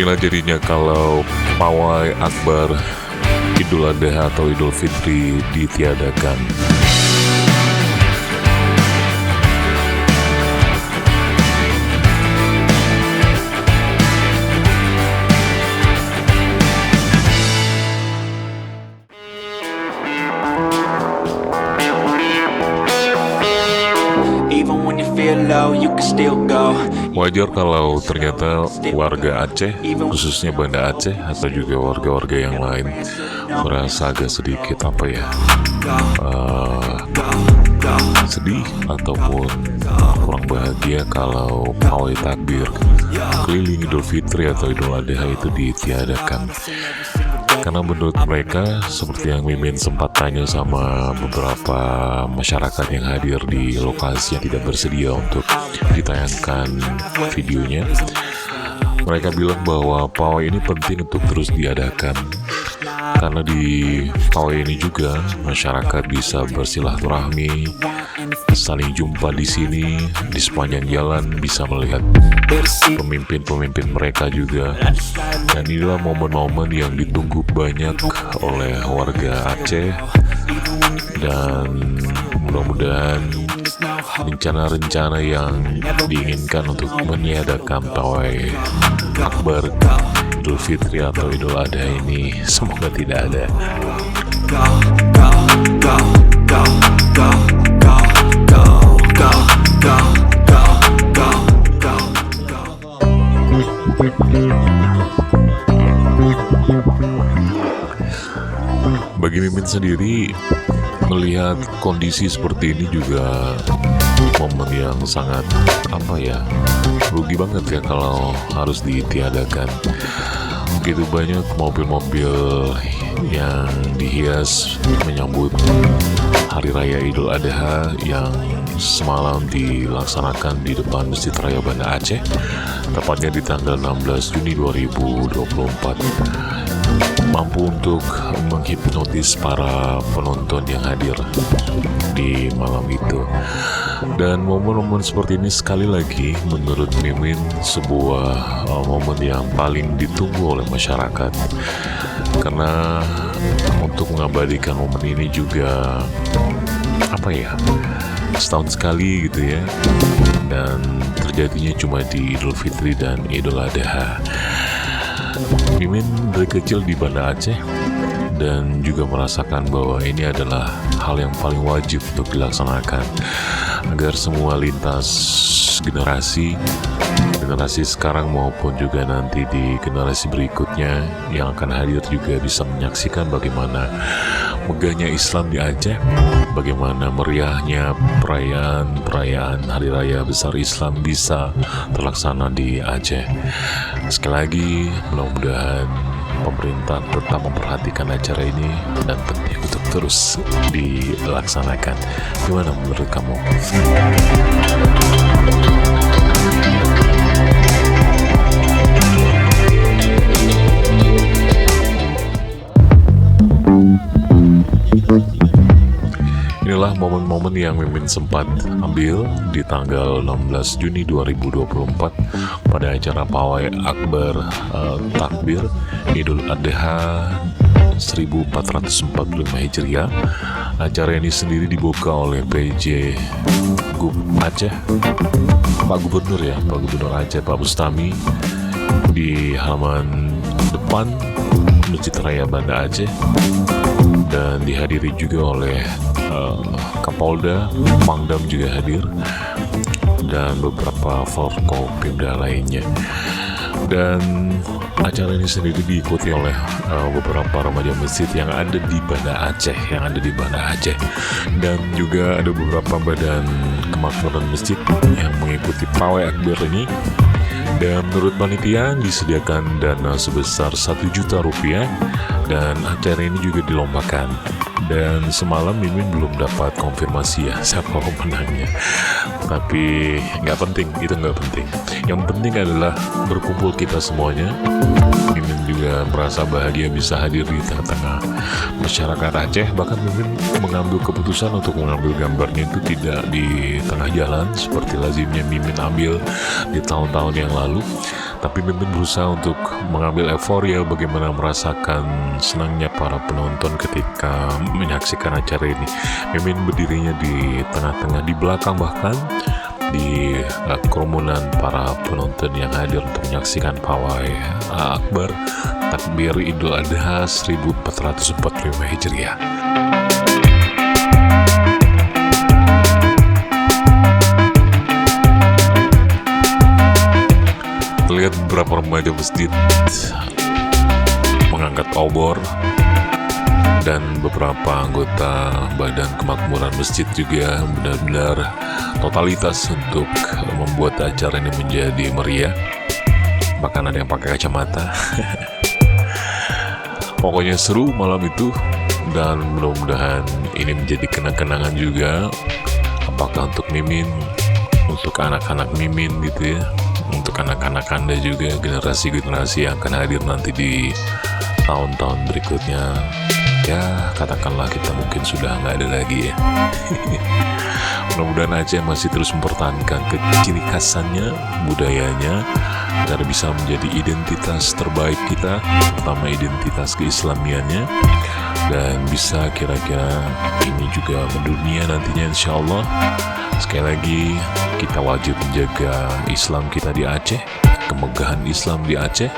Inilah jadinya kalau pawai akbar Idul Adha atau Idul Fitri ditiadakan. Wajar kalau ternyata warga Aceh, khususnya Banda Aceh atau juga warga-warga yang lain merasa agak sedikit sedih ataupun kurang bahagia kalau pawai takbir keliling Idul Fitri atau Idul Adha itu ditiadakan. Karena menurut mereka, seperti yang Mimin sempat tanya sama beberapa masyarakat yang hadir di lokasi yang tidak bersedia untuk ditayangkan videonya, mereka bilang bahwa pawai ini penting untuk terus diadakan. Karena di pawai ini juga masyarakat bisa bersilaturahmi, saling jumpa di sini, di sepanjang jalan bisa melihat pemimpin-pemimpin mereka juga. Dan inilah momen-momen yang ditunggu banyak oleh warga Aceh. Dan mudah-mudahan rencana-rencana yang diinginkan untuk meniadakan pawai akbar Idul Fitri atau Idul Adha ini semoga tidak ada. Bagi Mimin sendiri, melihat kondisi seperti ini juga momen yang sangat rugi banget ya kalau harus ditiadakan. Begitu banyak mobil-mobil yang dihias menyambut Hari Raya Idul Adha yang semalam dilaksanakan di depan Masjid Raya Banda Aceh, tepatnya di tanggal 16 Juni 2024, mampu untuk menghipnotis para penonton yang hadir di malam itu. Dan momen-momen seperti ini sekali lagi menurut Mimin sebuah momen yang paling ditunggu oleh masyarakat, karena untuk mengabadikan momen ini juga setahun sekali gitu ya, dan terjadinya cuma di Idul Fitri dan Idul Adha. Mimin dari kecil di Banda Aceh dan juga merasakan bahwa ini adalah hal yang paling wajib untuk dilaksanakan agar semua lintas generasi sekarang maupun juga nanti di generasi berikutnya yang akan hadir juga bisa menyaksikan bagaimana megahnya Islam di Aceh, bagaimana meriahnya perayaan Hari Raya Besar Islam bisa terlaksana di Aceh. Sekali lagi, mudah-mudahan pemerintah tetap memperhatikan acara ini dan penting untuk terus dilaksanakan. Gimana menurut kamu? Inilah momen-momen yang Mimin sempat ambil di tanggal 16 Juni 2024 pada acara pawai akbar takbir Idul Adha 1445 Hijriah. Acara ini sendiri dibuka oleh PJ Gub Aceh, Pak Gubernur Aceh, Pak Bustami, di halaman depan Masjid Raya Banda Aceh, dan dihadiri juga oleh Kapolda, Pangdam juga hadir, dan beberapa Forkopimda lainnya. Dan acara ini sendiri diikuti oleh beberapa remaja masjid yang ada di Banda Aceh, dan juga ada beberapa badan kemakmuran masjid yang mengikuti pawai akbar ini. Dan menurut panitia disediakan dana sebesar 1 juta rupiah, dan acara ini juga dilombakan. Dan semalam Mimin belum dapat konfirmasi ya siapa pemenangnya, tapi nggak penting, itu nggak penting. Yang penting adalah berkumpul kita semuanya. Mimin juga merasa bahagia bisa hadir di tengah-tengah masyarakat Aceh. Bahkan Mimin mengambil keputusan untuk mengambil gambarnya itu tidak di tengah jalan seperti lazimnya Mimin ambil di tahun-tahun yang lalu, Tapi Mimin berusaha untuk mengambil euforia bagaimana merasakan senangnya para penonton ketika menyaksikan acara ini. Mimin berdirinya di tengah-tengah, di belakang bahkan di kerumunan para penonton yang hadir untuk menyaksikan pawai akbar takbir Idul Adha 1445 Hijriah. Terlihat beberapa remaja masjid mengangkat obor, dan beberapa anggota Badan Kemakmuran Masjid juga benar-benar totalitas untuk membuat acara ini menjadi meriah. Bahkan ada yang pakai kacamata. Pokoknya seru malam itu, dan mudah-mudahan ini menjadi kenang-kenangan juga, apakah untuk Mimin, untuk anak-anak Mimin gitu ya, untuk anak-anak Anda juga, generasi-generasi yang akan hadir nanti di tahun-tahun berikutnya. Ya, katakanlah kita mungkin sudah nggak ada lagi ya. Mudah-mudahan Aceh masih terus mempertahankan ciri khasannya, budayanya, agar bisa menjadi identitas terbaik kita, terutama identitas keislamiannya, dan bisa kira-kira ini juga mendunia nantinya insya Allah. Sekali lagi, kita wajib menjaga Islam kita di Aceh, kemegahan Islam di Aceh,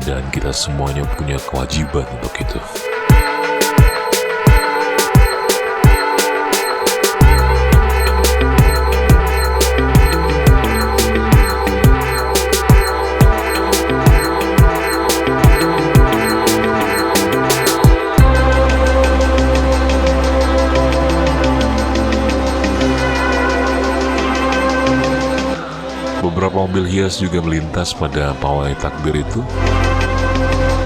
dan kita semuanya punya kewajiban untuk itu. Beberapa mobil hias juga melintas pada pawai takbir itu,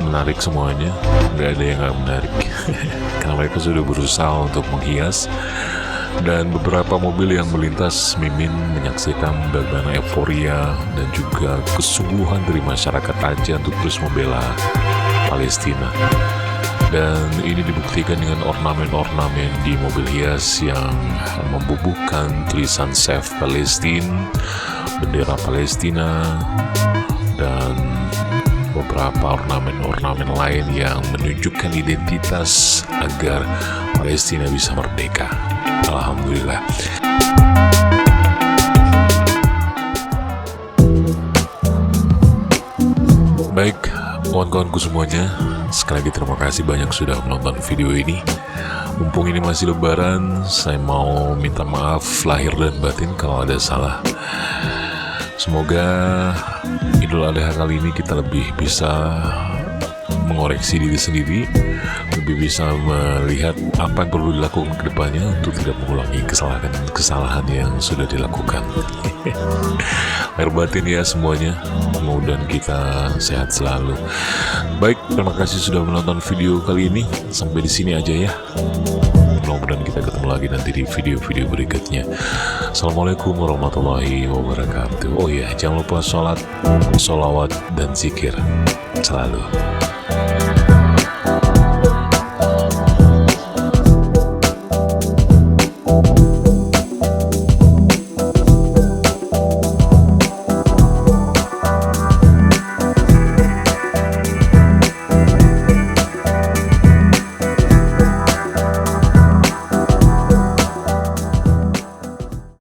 menarik semuanya, nggak ada yang nggak menarik. Karena mereka sudah berusaha untuk menghias, dan beberapa mobil yang melintas, Mimin menyaksikan bagaimana euforia dan juga kesungguhan dari masyarakat Aceh untuk terus membela Palestina. Dan ini dibuktikan dengan ornamen-ornamen di mobil hias yang membubuhkan tulisan Save Palestine, bendera Palestina, dan beberapa ornamen-ornamen lain yang menunjukkan identitas agar Palestina bisa merdeka. Alhamdulillah. Baik, kawan-kawanku semuanya, sekali lagi terima kasih banyak sudah menonton video ini. Mumpung ini masih lebaran, saya mau minta maaf lahir dan batin kalau ada salah. Semoga Idul Adha kali ini kita lebih bisa mengoreksi diri sendiri, lebih bisa melihat apa yang perlu dilakukan ke depannya untuk tidak mengulangi kesalahan yang sudah dilakukan. Lahir batin ya semuanya, mudah-mudahan kita sehat selalu. Baik, terima kasih sudah menonton video kali ini. Sampai di sini aja ya. Mudah-mudahan kita ketemu lagi nanti di video-video berikutnya. Assalamualaikum warahmatullahi wabarakatuh. Oh ya, jangan lupa sholat, sholawat, dan zikir selalu.